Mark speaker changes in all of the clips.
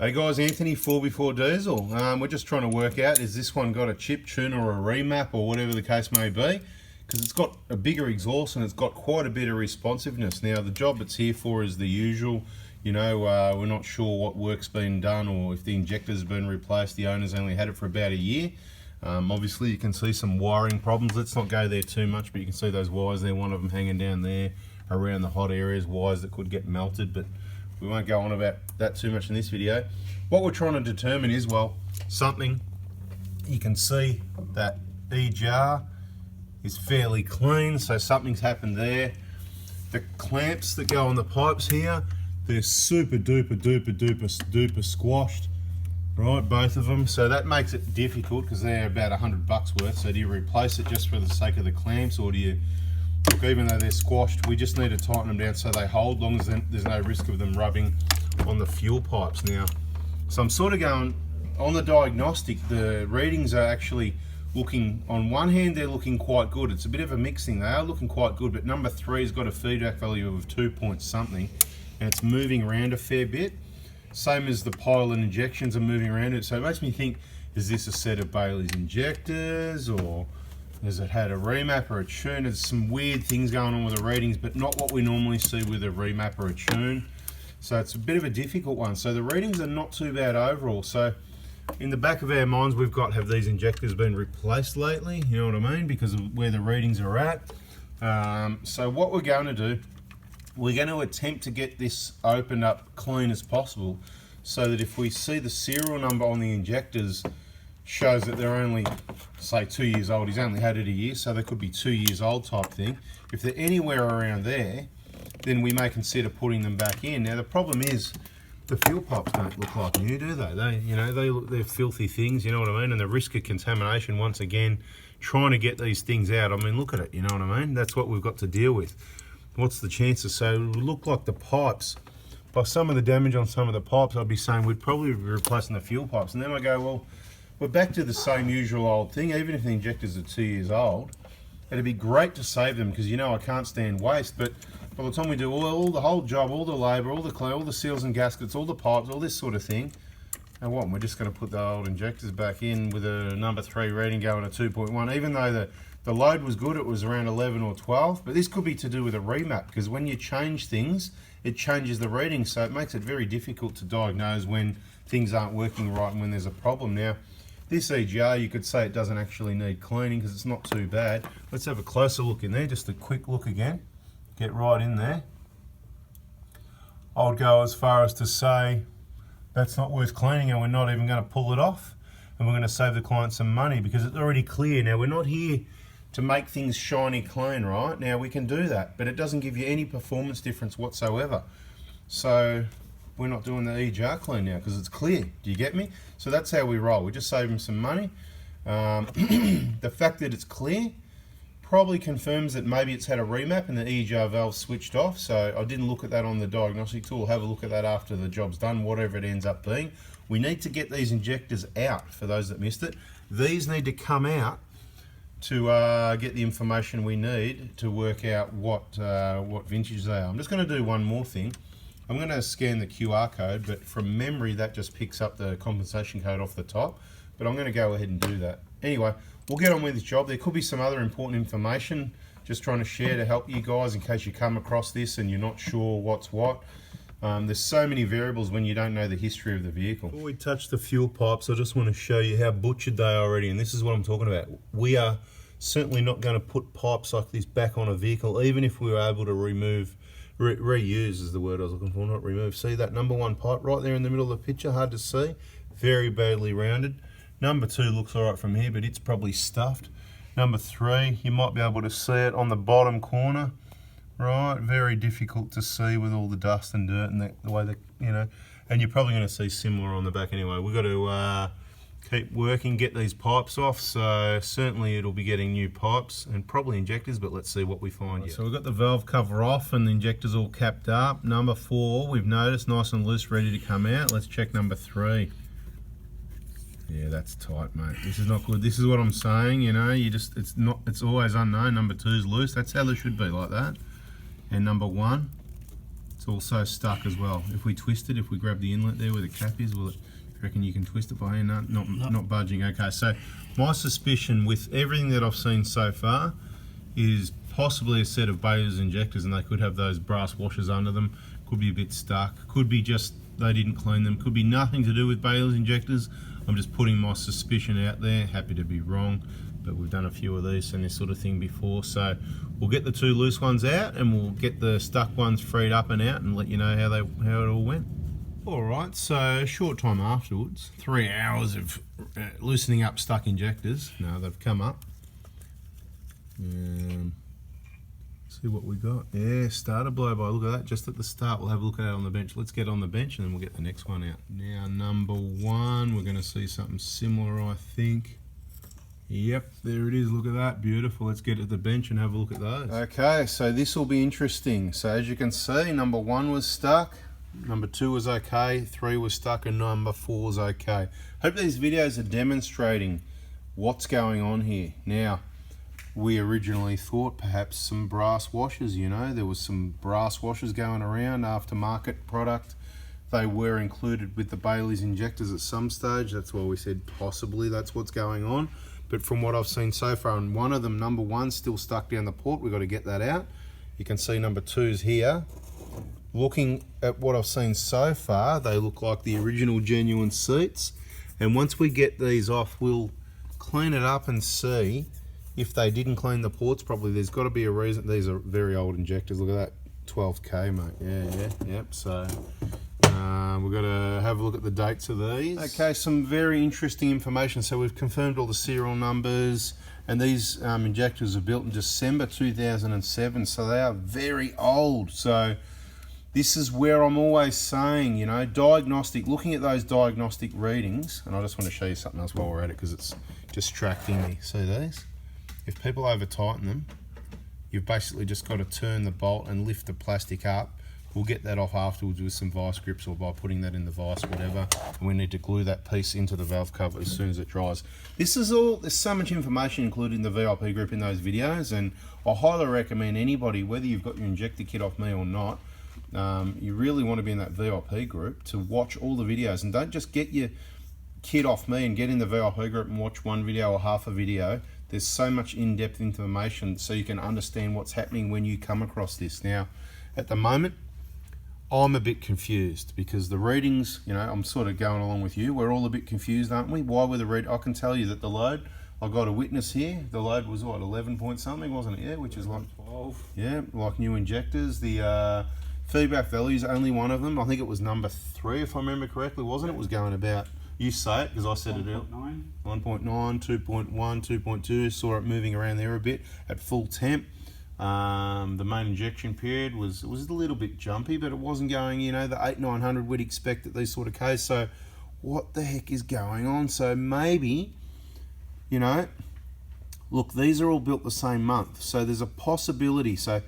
Speaker 1: Hey guys, Anthony 4x4 Diesel. We're just trying to work out, is this one got a chip tune or a remap or whatever the case may be, because it's got a bigger exhaust and it's got quite a bit of responsiveness. Now the job it's here for is the usual, we're not sure what work's been done or if the injector's been replaced. The owner's only had it for about a year. Obviously you can see some wiring problems. Let's not go there too much, but you can see those wires there, one of them hanging down there around the hot areas, wires that could get melted, but we won't go on about that too much in this video. What we're trying to determine is, well, something, you can see that E-jar is fairly clean, so something's happened there. The clamps that go on the pipes here, they're super duper squashed, right, both of them. So that makes it difficult because they're about $100 worth. So do you replace it just for the sake of the clamps, or do you, look, even though they're squashed, we just need to tighten them down so they hold, long as there's no risk of them rubbing on the fuel pipes. Now, so I'm sort of going, on the diagnostic, the readings are actually looking, on one hand they're looking quite good. It's a bit of a mixing, they are looking quite good, but number 3's got a feedback value of 2 point something, and it's moving around a fair bit. Same as the pilot injections are moving around it, so it makes me think, is this a set of Bailey's injectors, or has it had a remap or a tune? There's some weird things going on with the readings, but not what we normally see with a remap or a tune. So it's a bit of a difficult one. So the readings are not too bad overall. So in the back of our minds, we've got, have these injectors been replaced lately? You know what I mean? Because of where the readings are at. So what we're going to do, we're going to attempt to get this opened up clean as possible, so that if we see the serial number on the injectors shows that they're only, say, 2 years old, he's only had it a year, so they could be 2 years old type thing. If they're anywhere around there, then we may consider putting them back in. Now the problem is, the fuel pipes don't look like new, do they? They're filthy things, you know what I mean? And the risk of contamination, once again, trying to get these things out, I mean, look at it, you know what I mean? That's what we've got to deal with. What's the chances? So it would look like the pipes, by some of the damage on some of the pipes, I'd be saying we'd probably be replacing the fuel pipes. And then I go, well, we're back to the same usual old thing. Even if the injectors are 2 years old, it'd be great to save them, because I can't stand waste. But by the time we do all the whole job, all the labour, all the clay, all the seals and gaskets, all the pipes, all this sort of thing, and what, we're just going to put the old injectors back in with a number 3 rating going at 2.1, even though the load was good, it was around 11 or 12. But this could be to do with a remap, because when you change things, it changes the reading, so it makes it very difficult to diagnose when things aren't working right and when there's a problem. Now, this E-jar, you could say it doesn't actually need cleaning because it's not too bad. Let's have a closer look in there, just a quick look again. Get right in there. I would go as far as to say that's not worth cleaning, and we're not even going to pull it off, and we're going to save the client some money because it's already clear. Now, we're not here to make things shiny clean, right? Now, we can do that, but it doesn't give you any performance difference whatsoever. So we're not doing the E-jar clean now because it's clear. Do you get me? So that's how we roll. We just save them some money. The fact that it's clear probably confirms that maybe it's had a remap and the E-jar valve switched off. So I didn't look at that on the diagnostic tool. Have a look at that after the job's done, whatever it ends up being. We need to get these injectors out, for those that missed it. These need to come out to get the information we need to work out what vintage they are. I'm just going to do one more thing. I'm going to scan the QR code, but from memory that just picks up the compensation code off the top, but I'm going to go ahead and do that. Anyway, we'll get on with this job. There could be some other important information just trying to share to help you guys in case you come across this and you're not sure what's what. There's so many variables when you don't know the history of the vehicle. Before we touch the fuel pipes, I just want to show you how butchered they are already, and this is what I'm talking about. We are certainly not going to put pipes like this back on a vehicle, even if we were able to reuse is the word I was looking for, not remove. See that number 1 pipe right there in the middle of the picture, hard to see, very badly rounded. Number 2 looks alright from here, but it's probably stuffed. Number 3, you might be able to see it on the bottom corner, right, very difficult to see with all the dust and dirt and the way that, and you're probably going to see similar on the back anyway. We've got to keep working, get these pipes off, so certainly it'll be getting new pipes and probably injectors, but let's see what we find. So we've got the valve cover off and the injectors all capped up. Number 4 we've noticed nice and loose, ready to come out. Let's check number 3. Yeah, that's tight, mate. This is not good. This is what I'm saying, it's always unknown. Number 2's loose. That's how they should be, like that. And number 1, It's also stuck as well. If we twist it, if we grab the inlet there where the cap is, will it, you reckon you can twist it by hand? No, not budging. Okay, so my suspicion with everything that I've seen so far is possibly a set of Bailey's injectors, and they could have those brass washers under them. Could be a bit stuck. Could be just they didn't clean them. Could be nothing to do with Bailey's injectors. I'm just putting my suspicion out there. Happy to be wrong, but we've done a few of these and this sort of thing before. So we'll get the two loose ones out and we'll get the stuck ones freed up and out and let you know how it all went. Alright, so a short time afterwards, 3 hours of loosening up stuck injectors. Now they've come up. See what we got. Yeah, starter blow by. Look at that, just at the start. We'll have a look at it on the bench. Let's get on the bench and then we'll get the next one out. Now number one, we're going to see something similar, I think. Yep, there it is. Look at that, beautiful. Let's get at the bench and have a look at those. Okay, so this will be interesting. So as you can see, number one was stuck, number two was okay, three was stuck, and number four was okay. Hope these videos are demonstrating what's going on here. Now, we originally thought perhaps some brass washers, you know, there was some brass washers going around, aftermarket product. They were included with the Bailey's injectors at some stage. That's why we said possibly that's what's going on. But from what I've seen so far, and one of them, number one's still stuck down the port. We've got to get that out. You can see number two's here. Looking at what I've seen so far, they look like the original genuine seats. And once we get these off, we'll clean it up and see if they didn't clean the ports properly. There's got to be a reason. These are very old injectors. Look at that, 12K, mate. Yep. So we've got to have a look at the dates of these. Okay, some very interesting information. So we've confirmed all the serial numbers, and these injectors were built in December 2007, so they are very old. So this is where I'm always saying, you know, diagnostic, looking at those diagnostic readings, and I just want to show you something else while we're at it because it's distracting me. See these? If people over tighten them, you've basically just got to turn the bolt and lift the plastic up. We'll get that off afterwards with some vice grips or by putting that in the vice, whatever. And we need to glue that piece into the valve cover as soon as it dries. This is all, there's so much information included in the VIP group in those videos, and I highly recommend anybody, whether you've got your injector kit off me or not, you really want to be in that VIP group to watch all the videos, and don't just get your kit off me and get in the VIP group and watch one video or half a video. There's so much in-depth information so you can understand what's happening when you come across this. Now, at the moment, I'm a bit confused because the readings, you know, I'm sort of going along with you. We're all a bit confused, aren't we? Why were the read? I can tell you that the load, I got a witness here. The load was what, 11 point something, wasn't it? Yeah, which is like 12. Yeah, like new injectors. The feedback value is only one of them. I think it was number 3, if I remember correctly, wasn't it? It was going about. You say it because I said 1. it earlier. 1.9, 2.1, 2.2. Saw it moving around there a bit at full temp. The main injection period was a little bit jumpy, but it wasn't going, you know, the 800-900 we'd expect at these sort of cases. So what the heck is going on? So maybe, you know, look, these are all built the same month, so there's a possibility. So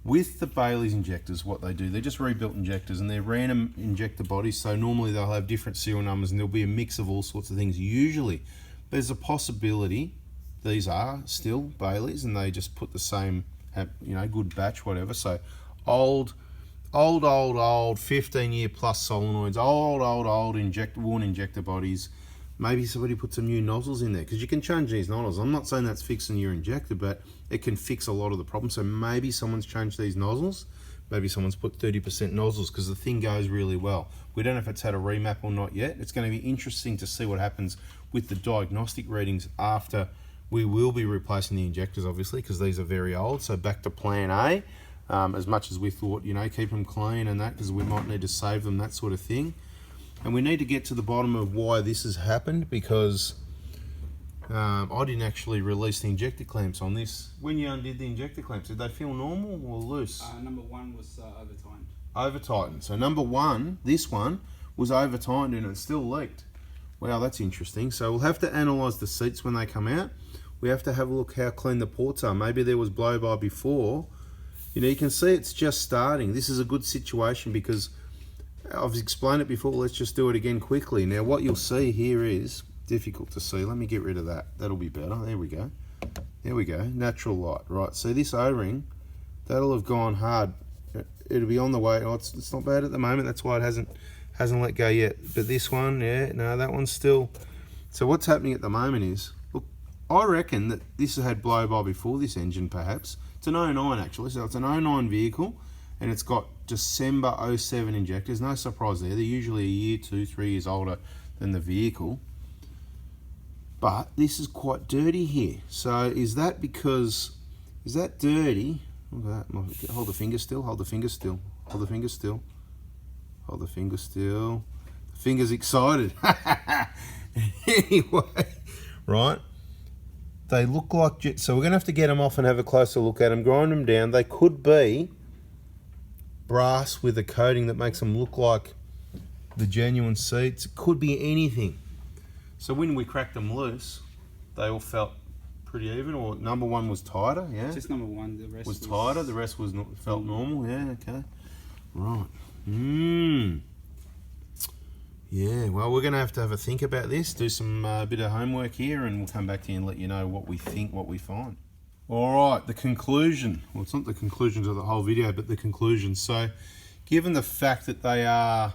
Speaker 1: with the Bailey's injectors, what they do, they're just rebuilt injectors and they're random injector bodies. So normally they'll have different serial numbers and there'll be a mix of all sorts of things. Usually there's a possibility these are still Bailey's and they just put the same, you know, good batch, whatever. So old 15-year plus solenoids, old worn injector bodies. Maybe somebody put some new nozzles in there because you can change these nozzles. I'm not saying that's fixing your injector, but it can fix a lot of the problems. So maybe someone's changed these nozzles. Maybe someone's put 30% nozzles because the thing goes really well. We don't know if it's had a remap or not yet. It's going to be interesting to see what happens with the diagnostic readings after. We will be replacing the injectors, obviously, because these are very old. So back to plan A, as much as we thought, you know, keep them clean and that, because we might need to save them, that sort of thing. And we need to get to the bottom of why this has happened, because I didn't actually release the injector clamps on this. When you undid the injector clamps, did they feel normal or loose?
Speaker 2: Number 1 was over-tightened.
Speaker 1: Over-tightened. So number 1, this one, was over-tightened and it still leaked. Wow, that's interesting. So we'll have to analyse the seats when they come out. We have to have a look how clean the ports are. Maybe there was blow-by before. You know, you can see it's just starting. This is a good situation because I've explained it before. Let's just do it again quickly. Now, what you'll see here is difficult to see. Let me get rid of that. That'll be better. There we go. There we go. Natural light. Right, see this O-ring? That'll have gone hard it'll be on the way. Oh, it's not bad at the moment. That's why it hasn't let go yet. But this one, yeah, no, that one's still. So what's happening at the moment is, look, I reckon that this has had blow-by before, this engine perhaps. It's an 09 actually, so it's an 09 vehicle, and it's got December 07 injectors. No surprise there. They're usually a year, 2, 3 years older than the vehicle. But this is quite dirty here. So is that because, is that dirty? Look at that. Hold the finger still, hold the finger still, hold the finger still, hold the finger still. The finger's excited. Anyway, right? They look like, so we're going to have to get them off and have a closer look at them, grind them down. They could be brass with a coating that makes them look like the genuine seats. It could be anything. So when we cracked them loose, they all felt pretty even, or number one was tighter, yeah?
Speaker 2: Just number one, the rest
Speaker 1: was tighter, the rest was not, felt normal, yeah, okay. Right. Yeah, well, we're going to have a think about this, do some bit of homework here, and we'll come back to you and let you know what we think, what we find. All right, the conclusion. Well, it's not the conclusion to the whole video, but the conclusion. So, given the fact that they are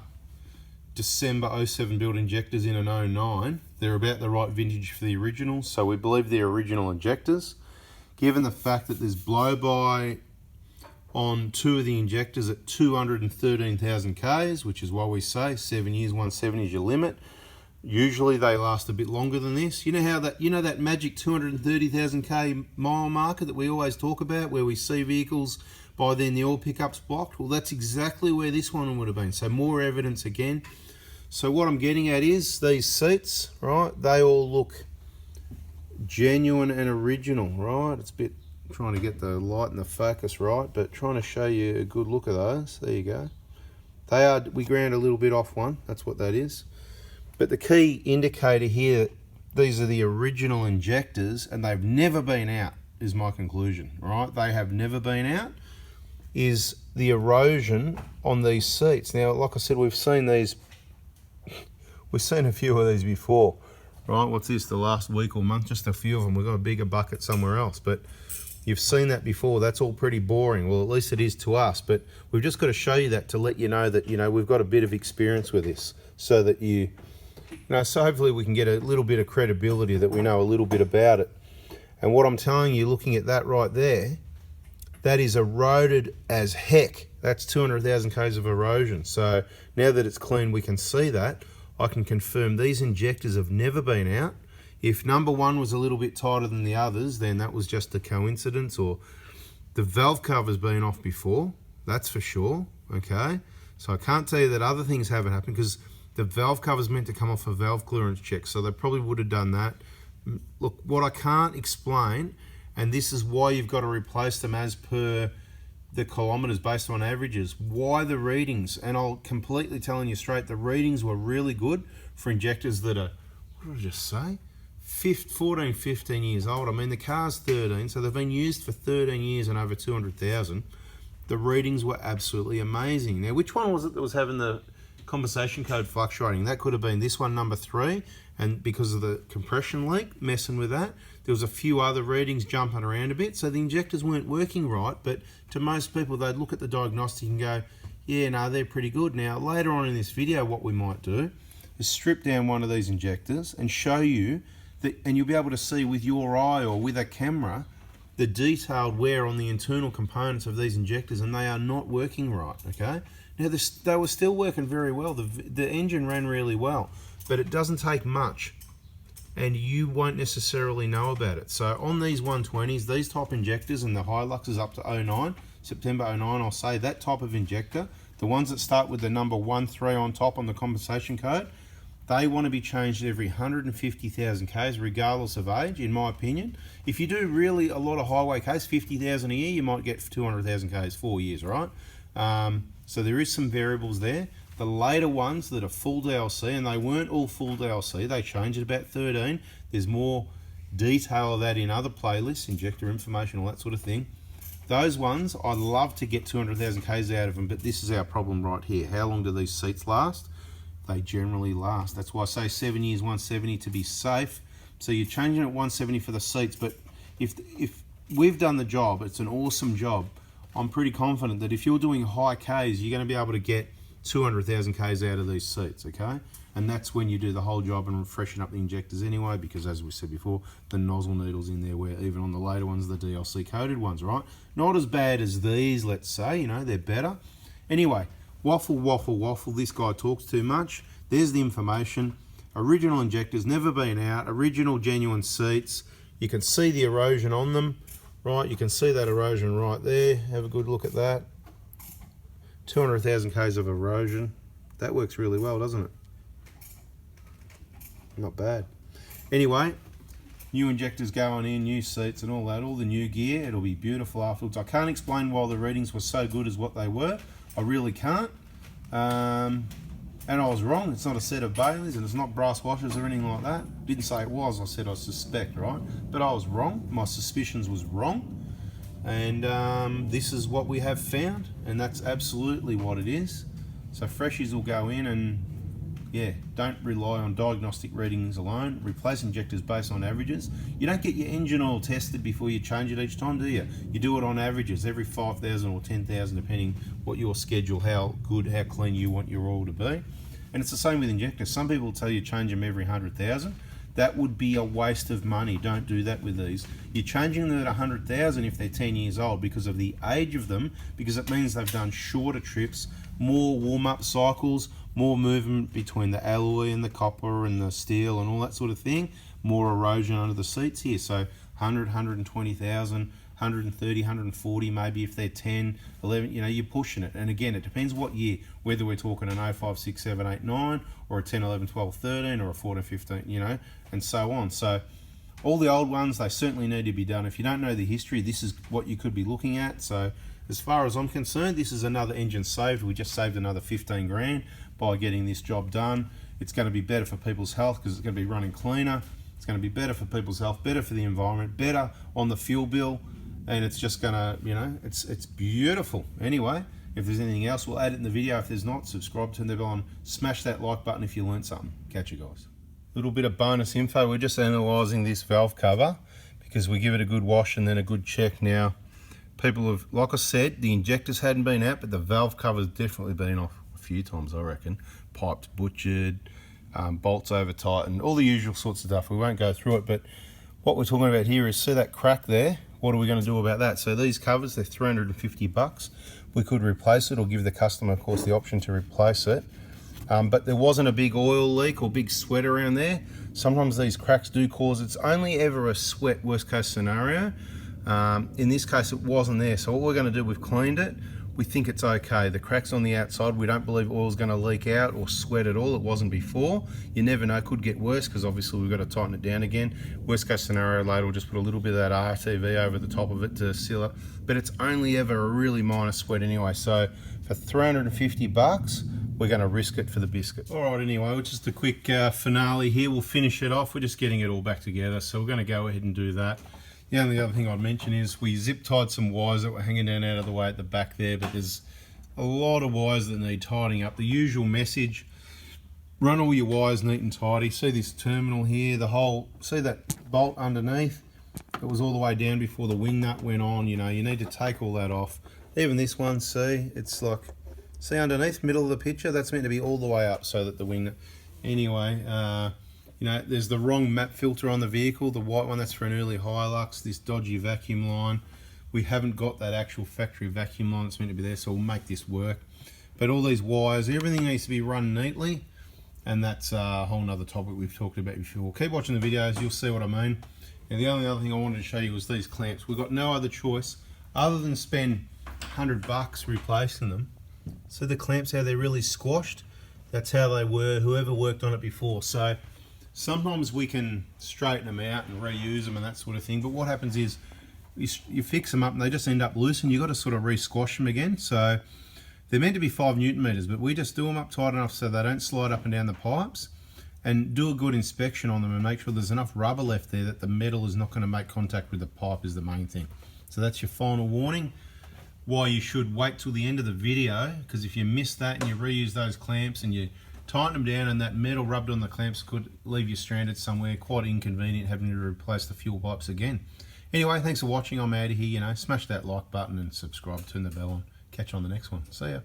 Speaker 1: December 07 built injectors in an 09, they're about the right vintage for the originals, so we believe they're original injectors. Given the fact that there's blow-by on 2 of the injectors at 213,000 Ks, which is why we say 7 years, 170 is your limit. Usually they last a bit longer than this. You know how that magic 230,000 K mile marker that we always talk about, where we see vehicles by then the oil pickups blocked? Well, that's exactly where this one would have been. So more evidence again. So what I'm getting at is these seats, right? They all look genuine and original, right? It's a bit trying to get the light and the focus right, but trying to show you a good look at those. There you go. They are, we ground a little bit off one, that's what that is. But the key indicator here, these are the original injectors and they've never been out, is my conclusion, right? They have never been out, is the erosion on these seats. Now, like I said, we've seen these, we've seen a few of these before, right? What's this, the last week or month? Just a few of them. We've got a bigger bucket somewhere else, but you've seen that before. That's all pretty boring. Well, at least it is to us, but we've just got to show you that to let you know that, you know, we've got a bit of experience with this, so that so hopefully we can get a little bit of credibility that we know a little bit about it. And what I'm telling you, looking at that right there, that is eroded as heck. That's 200,000 Ks of erosion. So now that it's clean, we can see that. I can confirm these injectors have never been out. If number one was a little bit tighter than the others, then that was just a coincidence, or the valve cover's been off before, that's for sure, okay? So I can't tell you that other things haven't happened, because the valve cover's meant to come off a valve clearance check, so they probably would have done that. Look, what I can't explain, and this is why you've got to replace them as per the kilometres based on averages, why the readings, and I'll completely telling you straight, the readings were really good for injectors that are, what did I just say? 14, 15 years old. I mean, the car's 13, so they've been used for 13 years and over 200,000. The readings were absolutely amazing. Now, which one was it that was having the compensation code fluctuating? That could have been this one, number 3, and because of the compression leak, messing with that. There was a few other readings jumping around a bit, so the injectors weren't working right, but to most people, they'd look at the diagnostic and go, yeah, no, they're pretty good. Now, later on in this video, what we might do is strip down one of these injectors and show you that, and you'll be able to see with your eye or with a camera the detailed wear on the internal components of these injectors, and they are not working right, okay? Now, they were still working very well. The engine ran really well, but it doesn't take much, and you won't necessarily know about it. So on these 120s, these type injectors and the Hiluxes up to 09, September 09, I'll say that type of injector, the ones that start with the number 13 on top on the compensation code, they want to be changed every 150,000 Ks regardless of age, in my opinion. If you do really a lot of highway Ks, 50,000 a year, you might get 200,000 Ks, 4 years, right? So there is some variables there. The later ones that are full DLC, and they weren't all full DLC, they changed at about 13. There's more detail of that in other playlists, injector information, all that sort of thing. Those ones, I'd love to get 200,000 Ks out of them, but this is our problem right here. How long do these seats last? They generally last. That's why I say 7 years, 170 to be safe. So you're changing at 170 for the seats, but if we've done the job, it's an awesome job I'm pretty confident that if you're doing high Ks, you're going to be able to get 200,000 Ks out of these seats, okay? And that's when you do the whole job and freshen up the injectors anyway, because as we said before, the nozzle needle's in there, where even on the later ones, the DLC coated ones, right? Not as bad as these, let's say, you know, they're better. Anyway, waffle, waffle, waffle, this guy talks too much. There's the information. Original injectors, never been out, original genuine seats. You can see the erosion on them, right? You can see that erosion right there. Have a good look at that. 200,000 Ks of erosion. That works really well, doesn't it? Not bad. Anyway, new injectors going in, new seats and all that, all the new gear. It'll be beautiful afterwards. I can't explain why the readings were so good as what they were. I really can't. And I was wrong. It's not a set of Baileys and it's not brass washers or anything like that. Didn't say it was. I said I suspect, right? But I was wrong. My suspicions was wrong. And this is what we have found. And that's absolutely what it is. So freshies will go in and yeah, don't rely on diagnostic readings alone. Replace injectors based on averages. You don't get your engine oil tested before you change it each time, do you? You do it on averages, every 5,000 or 10,000, depending what your schedule, how good, how clean you want your oil to be. And it's the same with injectors. Some people tell you change them every 100,000. That would be a waste of money. Don't do that with these. You're changing them at 100,000 if they're 10 years old because of the age of them, because it means they've done shorter trips, more warm-up cycles, more movement between the alloy and the copper and the steel and all that sort of thing, more erosion under the seats here. So 100, 120,000, 130, 140 maybe if they're 10, 11, you know, you're pushing it. And again, it depends what year, whether we're talking an 05, 6, 7, 8, 9, or a 10, 11, 12, 13, or a 14, 15, you know, and so on. So all the old ones, they certainly need to be done. If you don't know the history, this is what you could be looking at. So as far as I'm concerned, this is another engine saved. We just saved another 15 grand by getting this job done. It's going to be better for people's health because it's going to be running cleaner. It's going to be better for people's health, better for the environment, better on the fuel bill, and it's just going to, you know, it's beautiful. Anyway, if there's anything else, we'll add it in the video. If there's not, subscribe, turn the bell on, smash that like button if you learned something. Catch you guys. Little bit of bonus info. We're just analysing this valve cover because we give it a good wash and then a good check now. People have, like I said, the injectors hadn't been out, but the valve cover's definitely been off a few times, I reckon. Pipes butchered, bolts over tightened, all the usual sorts of stuff. We won't go through it, but what we're talking about here is, see that crack there? What are we going to do about that? So these covers, they're 350 bucks. We could replace it or give the customer, of course, the option to replace it. But there wasn't a big oil leak or big sweat around there. Sometimes these cracks do cause, it's only ever a sweat worst case scenario. In this case, it wasn't there. So what we're going to do, we've cleaned it. We think it's okay. The crack's on the outside. We don't believe oil's going to leak out or sweat at all. It wasn't before. You never know, could get worse because obviously we've got to tighten it down again. Worst case scenario later, we'll just put a little bit of that RTV over the top of it to seal it. But it's only ever a really minor sweat anyway. So for 350 bucks, we're going to risk it for the biscuit. All right, anyway, just a quick finale here. We'll finish it off. We're just getting it all back together. So we're going to go ahead and do that. The only other thing I'd mention is we zip tied some wires that were hanging down out of the way at the back there, but there's a lot of wires that need tidying up. The usual message, run all your wires neat and tidy. See this terminal here, the whole, see that bolt underneath? It was all the way down before the wing nut went on, you know, you need to take all that off. Even this one, see, it's like, see underneath, middle of the picture, that's meant to be all the way up so that the wing nut, anyway, you know, there's the wrong map filter on the vehicle, the white one, that's for an early Hilux, this dodgy vacuum line. We haven't got that actual factory vacuum line that's meant to be there, so we'll make this work. But all these wires, everything needs to be run neatly, and that's a whole nother topic we've talked about before. Keep watching the videos, you'll see what I mean. And the only other thing I wanted to show you was these clamps. We've got no other choice other than spend 100 bucks replacing them. So the clamps, how they're really squashed, that's how they were, whoever worked on it before. So sometimes we can straighten them out and reuse them and that sort of thing, but what happens is you fix them up and they just end up loose and you've got to sort of re-squash them again. So they're meant to be 5 Newton meters, but we just do them up tight enough so they don't slide up and down the pipes, and do a good inspection on them and make sure there's enough rubber left there that the metal is not going to make contact with the pipe is the main thing. So that's your final warning. Why you should wait till the end of the video, because if you miss that and you reuse those clamps and you tighten them down and that metal rubbed on the clamps could leave you stranded somewhere, quite inconvenient having to replace the fuel pipes again. Anyway, thanks for watching. I'm out of here. Smash that like button and subscribe, turn the bell on. Catch you on the next one. See ya.